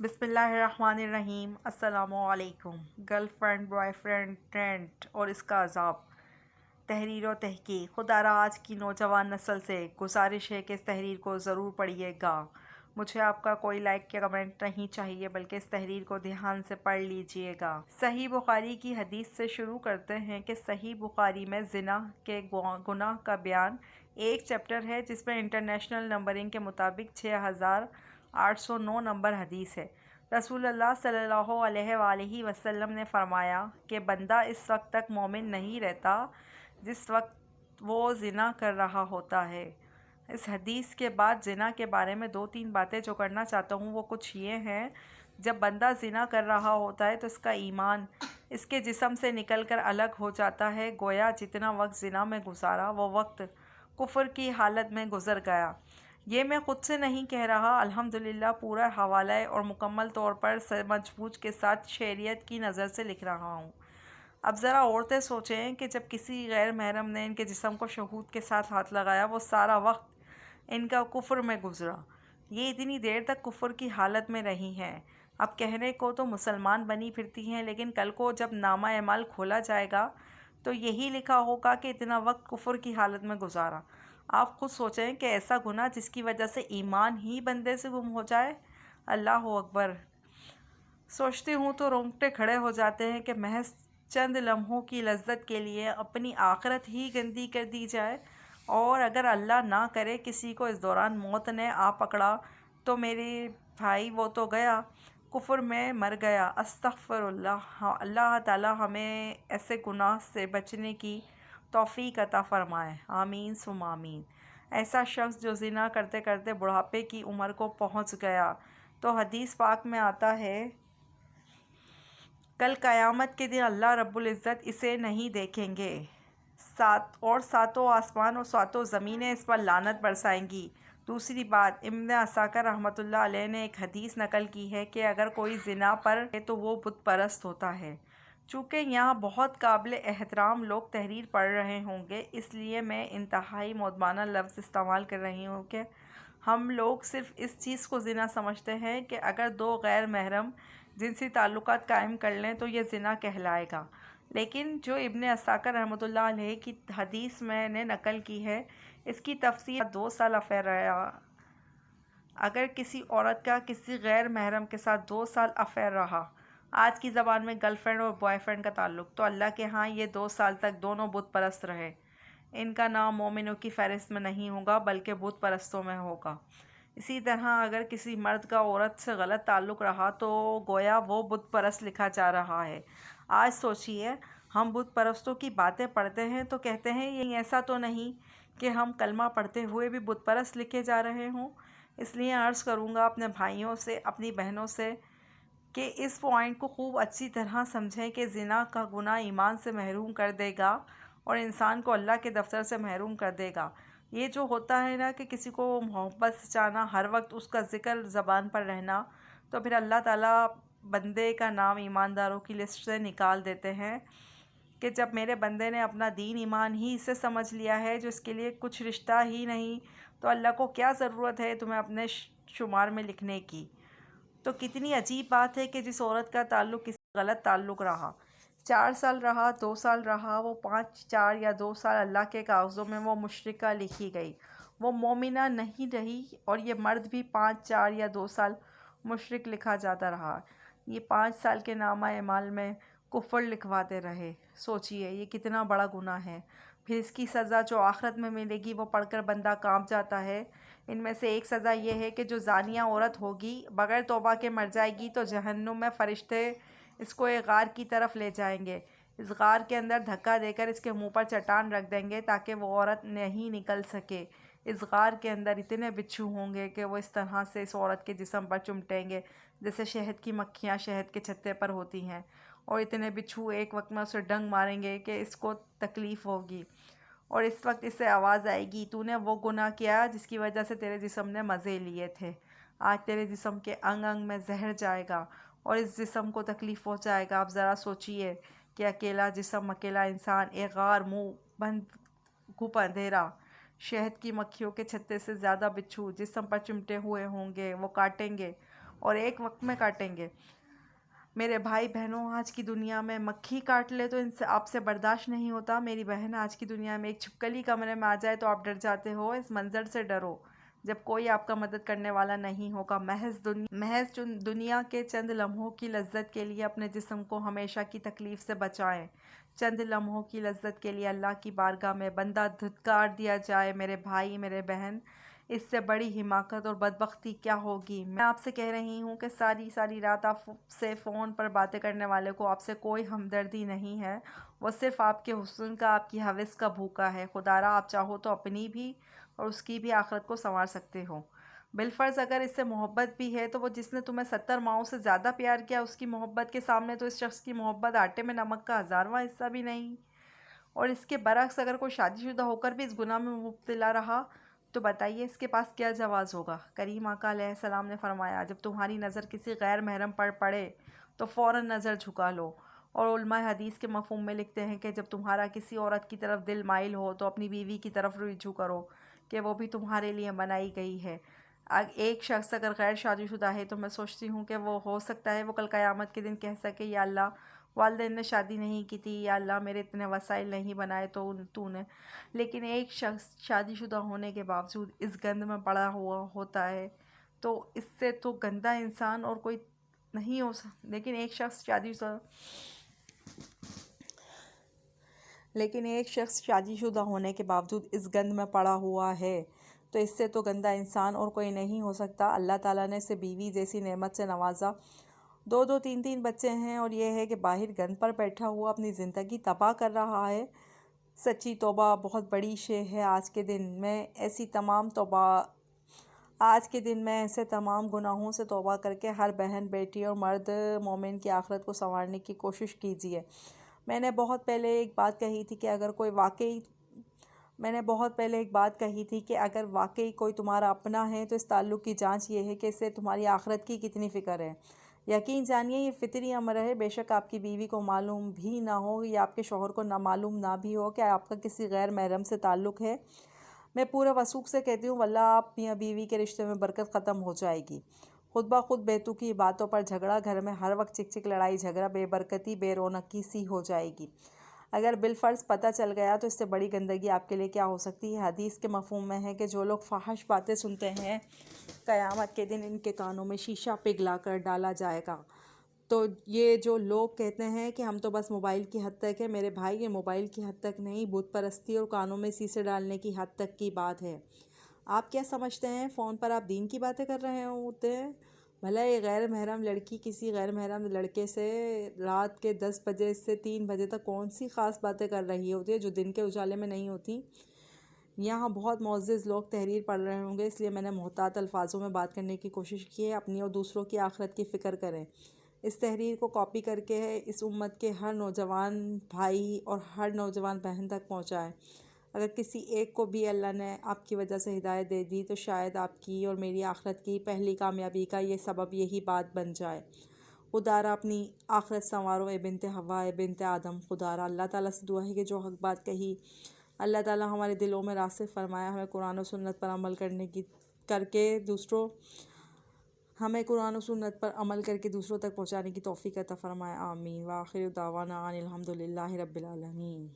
बिस्मिल्लाहिर्रहमानिर्रहीम। अस्सलामु अलैकुम। Girl friend, boy friend, trend और इसका अजाब। तहरीर व तहकीक। खुदारा आज की नौजवान नस्ल से गुजारिश है कि इस तहरीर को ज़रूर पढ़िएगा। मुझे आपका कोई लाइक या कमेंट नहीं चाहिए, बल्कि इस तहरीर को ध्यान से पढ़ लीजिएगा। सही बुखारी की हदीस से शुरू करते हैं कि सही बुखारी में ज़िना के गुनाह का बयान एक चैप्टर है, जिसमें इंटरनेशनल नंबरिंग के मुताबिक 6809 नंबर हदीस है। रसूलुल्लाह सल्लल्लाहु अलैहि वसल्लम ने फरमाया कि बंदा इस वक्त तक मोमिन नहीं रहता जिस वक्त वो ज़िना कर रहा होता है। इस हदीस के बाद ज़िना के बारे में 2-3 बातें जो करना चाहता हूँ वो कुछ ये हैं। जब बंदा ज़िना कर रहा होता है तो इसका ईमान इसके जिस्म से निकलकर अलग हो जाता है। गोया जितना वक्त ज़िना में गुजारा वो वक्त कुफ्र की हालत में गुजर गया। ये मैं ख़ुद से नहीं कह रहा, अल्हम्दुलिल्लाह पूरा हवाला और मुकम्मल तौर पर समझबूझ के साथ शरीयत की नज़र से लिख रहा हूँ। अब ज़रा औरतें सोचें कि जब किसी गैर महरम ने इनके जिस्म को शहूद के साथ हाथ लगाया, वो सारा वक्त इनका कुफ्र में गुजरा। ये इतनी देर तक कुफ्र की हालत में रही हैं। अब कहने को तो मुसलमान बनी फिरती हैं, लेकिन कल को जब नामा एमाल खोला जाएगा तो यही लिखा होगा कि इतना वक्त कुफ्र की हालत में गुजारा। आप खुद सोचें कि ऐसा गुनाह जिसकी वजह से ईमान ही बंदे से गुम हो जाए। अल्लाह अकबर। सोचती हूँ तो रोंगटे खड़े हो जाते हैं कि महज चंद लम्हों की लज्जत के लिए अपनी आखिरत ही गंदी कर दी जाए। और अगर अल्लाह ना करे किसी को इस दौरान मौत ने आ पकड़ा तो मेरे भाई वो तो गया, कुफ्र में मर गया। अस्तगफिरुल्लाह। हाँ, अल्लाह ताला हमें ऐसे गुनाह से बचने की तौफीक अता फ़रमाए। आमीन सुम आमीन। ऐसा शख्स जो ज़िना करते करते बुढ़ापे की उम्र को पहुँच गया, तो हदीस पाक में आता है कल क़यामत के दिन अल्लाह रब्बुल इज़्ज़त इसे नहीं देखेंगे। सातों आसमान और सातों ज़मीनें इस पर लानत बरसाएंगी। दूसरी बात, इब्न असाकर रहमतुल्लाह अलैह ने एक हदीस नकल की है कि अगर कोई ज़िना पर है तो वो बुत परस्त होता है। चूँकि यहाँ बहुत काबिल एहतराम लोग तहरीर पढ़ रहे होंगे, इसलिए मैं इंतहाई मौदबाना लफ्ज़ इस्तेमाल कर रही हूँ कि हम लोग सिर्फ़ इस चीज़ को ज़िना समझते हैं कि अगर दो गैर महरम जिनसी ताल्लुकात कायम कर लें तो ये ज़िना कहलाएगा। लेकिन जो इब्न असाकर रहमतुल्लाह अलैह की हदीस मैंने नकल की है, इसकी तफसीर 2 साल अफेयर रहा। अगर किसी औरत का किसी गैर महरम के साथ 2 साल अफेयर रहा, आज की ज़बान में गर्लफ्रेंड और बॉयफ्रेंड का ताल्लुक़, तो अल्लाह के यहाँ ये 2 साल तक दोनों बुत परस्त रहे। इनका नाम मोमिनों की फ़हरिस्त में नहीं होगा, बल्कि बुत परस्तों में होगा। इसी तरह अगर किसी मर्द का औरत से गलत ताल्लुक़ रहा तो गोया वो बुत परस्त लिखा जा रहा है। आज सोचिए, हम बुत परस्तों की बातें पढ़ते हैं तो कहते हैं ये ऐसा तो नहीं कि हम कलमा पढ़ते हुए भी बुत परस्त लिखे जा रहे हों। इसलिए अर्ज़ करूँगा अपने भाइयों से, अपनी बहनों से कि इस पॉइंट को खूब अच्छी तरह समझें कि ज़िना का गुनाह ईमान से महरूम कर देगा और इंसान को अल्लाह के दफ्तर से महरूम कर देगा। ये जो होता है ना कि किसी को मोहब्बत से चाहना, हर वक्त उसका ज़िक्र ज़बान पर रहना, तो फिर अल्लाह ताला बंदे का नाम ईमानदारों की लिस्ट से निकाल देते हैं कि जब मेरे बंदे ने अपना दीन ईमान ही इसे समझ लिया है जो इसके लिए कुछ रिश्ता ही नहीं, तो अल्लाह को क्या ज़रूरत है तुम्हें अपने शुमार में लिखने की। तो कितनी अजीब बात है कि जिस औरत का ताल्लुक़ किसी गलत ताल्लुक़ रहा, 4 साल रहा, 2 साल रहा, वो 5, 4 या 2 साल अल्लाह के कागज़ों में वो मुशरिका लिखी गई, वो मोमिना नहीं रही। और ये मर्द भी 5, 4 या 2 साल मुशरिक लिखा जाता रहा। ये 5 साल के नामा एमाल में कुफ्र लिखवाते रहे। सोचिए ये कितना बड़ा गुनाह है। फिर इसकी सज़ा जो आखिरत में मिलेगी वो पढ़कर बंदा कांप जाता है। इनमें से एक सज़ा ये है कि जो ज़ानिया औरत होगी, बग़ैर तौबा के मर जाएगी, तो जहन्नुम में फ़रिश्ते इसको एक गार की तरफ ले जाएंगे। इस गार के अंदर धक्का देकर इसके मुंह पर चट्टान रख देंगे ताकि वो औरत नहीं निकल सके। इस गार के अंदर इतने बिच्छू होंगे कि वो इस तरह से इस औरत के जिस्म पर चिमटेंगे जैसे शहद की मक्खियाँ शहद के छत्ते पर होती हैं। और इतने बिच्छू एक वक्त में उसे डंग मारेंगे कि इसको तकलीफ़ होगी। और इस वक्त इससे आवाज़ आएगी, तूने वो गुनाह किया जिसकी वजह से तेरे जिस्म ने मज़े लिए थे। आज तेरे जिस्म के अंग अंग में जहर जाएगा और इस जिस्म को तकलीफ़ पहुँचाएगा। आप ज़रा सोचिए कि अकेला जिस्म, अकेला इंसान, एक गार, मुँह बंद, घुप अंधेरा, शहद की मक्खियों के छत्ते से ज़्यादा बिच्छू जिस्म पर चिमटे हुए होंगे, वो काटेंगे اور ایک وقت میں کاٹیں گے۔ میرے بھائی بہنوں، آج کی دنیا میں مکھی کاٹ لے تو ان سے آپ سے برداشت نہیں ہوتا۔ میری بہن، آج کی دنیا میں ایک چھپکلی کمرے میں آ جائے تو آپ ڈر جاتے ہو۔ اس منظر سے ڈرو جب کوئی آپ کا مدد کرنے والا نہیں ہوگا۔ محض دنیا کے چند لمحوں کی لذت کے لیے اپنے جسم کو ہمیشہ کی تکلیف سے بچائیں۔ چند لمحوں کی لذت کے لیے اللہ کی بارگاہ میں بندہ دھتکار دیا جائے۔ میرے بھائی، میرے بہن، اس سے بڑی حماقت اور بدبختی کیا ہوگی؟ میں آپ سے کہہ رہی ہوں کہ ساری رات آپ سے فون پر باتیں کرنے والے کو آپ سے کوئی ہمدردی نہیں ہے۔ وہ صرف آپ کے حسن کا، آپ کی ہوس کا بھوکا ہے۔ خدا را آپ چاہو تو اپنی بھی اور اس کی بھی آخرت کو سنوار سکتے ہو۔ بالفرض اگر اس سے محبت بھی ہے تو وہ جس نے تمہیں 70 ماؤں سے زیادہ پیار کیا، اس کی محبت کے سامنے تو اس شخص کی محبت آٹے میں نمک کا 1000واں حصہ بھی نہیں۔ اور اس کے برعکس اگر کوئی شادی شدہ ہو کر بھی اس گناہ میں مبتلا رہا تو بتائیے اس کے پاس کیا جواز ہوگا؟ کریم آقا علیہ السلام نے فرمایا، جب تمہاری نظر کسی غیر محرم پر پڑے تو فوراً نظر جھکا لو۔ اور علماء حدیث کے مفہوم میں لکھتے ہیں کہ جب تمہارا کسی عورت کی طرف دل مائل ہو تو اپنی بیوی کی طرف رجوع کرو کہ وہ بھی تمہارے لیے بنائی گئی ہے۔ ایک شخص اگر غیر شادی شدہ ہے تو میں سوچتی ہوں کہ وہ ہو سکتا ہے وہ کل قیامت کے دن کہہ سکے، یا اللہ، والدین نے شادی نہیں کی تھی، یا اللہ میرے اتنے وسائل نہیں بنائے تو نے۔ لیکن ایک شخص شادی شدہ ہونے کے باوجود اس گند میں پڑا ہوا ہوتا ہے تو اس سے تو گندا انسان اور کوئی نہیں ہو سکتا۔ لیکن ایک شخص شادی شدہ ہونے کے باوجود اس گند میں پڑا ہوا ہے تو اس سے تو گندا انسان اور کوئی نہیں ہو سکتا۔ اللہ تعالیٰ نے اسے بیوی جیسی نعمت سے نوازا، 2 3 بچے ہیں، اور یہ ہے کہ باہر گند پر بیٹھا ہوا اپنی زندگی تباہ کر رہا ہے۔ سچی توبہ بہت بڑی شے ہے۔ آج کے دن میں ایسے تمام گناہوں سے توبہ کر کے ہر بہن، بیٹی اور مرد مومن کی آخرت کو سنوارنے کی کوشش کیجیے۔ میں نے بہت پہلے ایک بات کہی تھی کہ اگر واقعی کوئی تمہارا اپنا ہے تو اس تعلق کی جانچ یہ ہے کہ اسے تمہاری آخرت کی کتنی فکر ہے۔ یقین جانیے یہ فطری امر ہے۔ بے شک آپ کی بیوی کو معلوم بھی نہ ہو یا آپ کے شوہر کو معلوم نہ بھی ہو کہ آپ کا کسی غیر محرم سے تعلق ہے۔ میں پورے وثوق سے کہتی ہوں واللہ آپ میاں بیوی کے رشتے میں برکت ختم ہو جائے گی۔ خود بخود بیتوکی باتوں پر جھگڑا، گھر میں ہر وقت چک لڑائی جھگڑا، بے برکتی، بے رونقی سی ہو جائے گی۔ اگر بالفرض پتہ چل گیا تو اس سے بڑی گندگی آپ کے لیے کیا ہو سکتی ہے؟ حدیث کے مفہوم میں ہے کہ جو لوگ فحش باتیں سنتے ہیں قیامت کے دن ان کے کانوں میں شیشہ پگھلا کر ڈالا جائے گا۔ تو یہ جو لوگ کہتے ہیں کہ ہم تو بس موبائل کی حد تک ہے، میرے بھائی یہ موبائل کی حد تک نہیں، بت پرستی اور کانوں میں شیشے ڈالنے کی حد تک کی بات ہے۔ آپ کیا سمجھتے ہیں فون پر آپ دین کی باتیں کر رہے ہوتے ہیں؟ بھلا یہ غیر محرم لڑکی کسی غیر محرم لڑکے سے رات کے 10 بجے سے 3 بجے تک کون سی خاص باتیں کر رہی ہوتی ہے جو دن کے اجالے میں نہیں ہوتی؟ یہاں بہت معزز لوگ تحریر پڑھ رہے ہوں گے، اس لیے میں نے محتاط الفاظوں میں بات کرنے کی کوشش کی ہے۔ اپنی اور دوسروں کی آخرت کی فکر کریں۔ اس تحریر کو کاپی کر کے اس امت کے ہر نوجوان بھائی اور ہر نوجوان بہن تک پہنچائیں۔ اگر کسی ایک کو بھی اللہ نے آپ کی وجہ سے ہدایت دے دی تو شاید آپ کی اور میری آخرت کی پہلی کامیابی کا یہ سبب یہی بات بن جائے۔ خدا را اپنی آخرت سنوارو اے بنت حوا، اے بنت آدم۔ خدا را اللہ تعالیٰ سے دعا ہے کہ جو حق بات کہی اللہ تعالیٰ ہمارے دلوں میں راسخ فرمایا، ہمیں قرآن و سنت پر عمل کر کے دوسروں تک پہنچانے کی توفیق عطا فرمائے، آمین۔ وآخر دعوانا ان الحمد للہ رب العالمین۔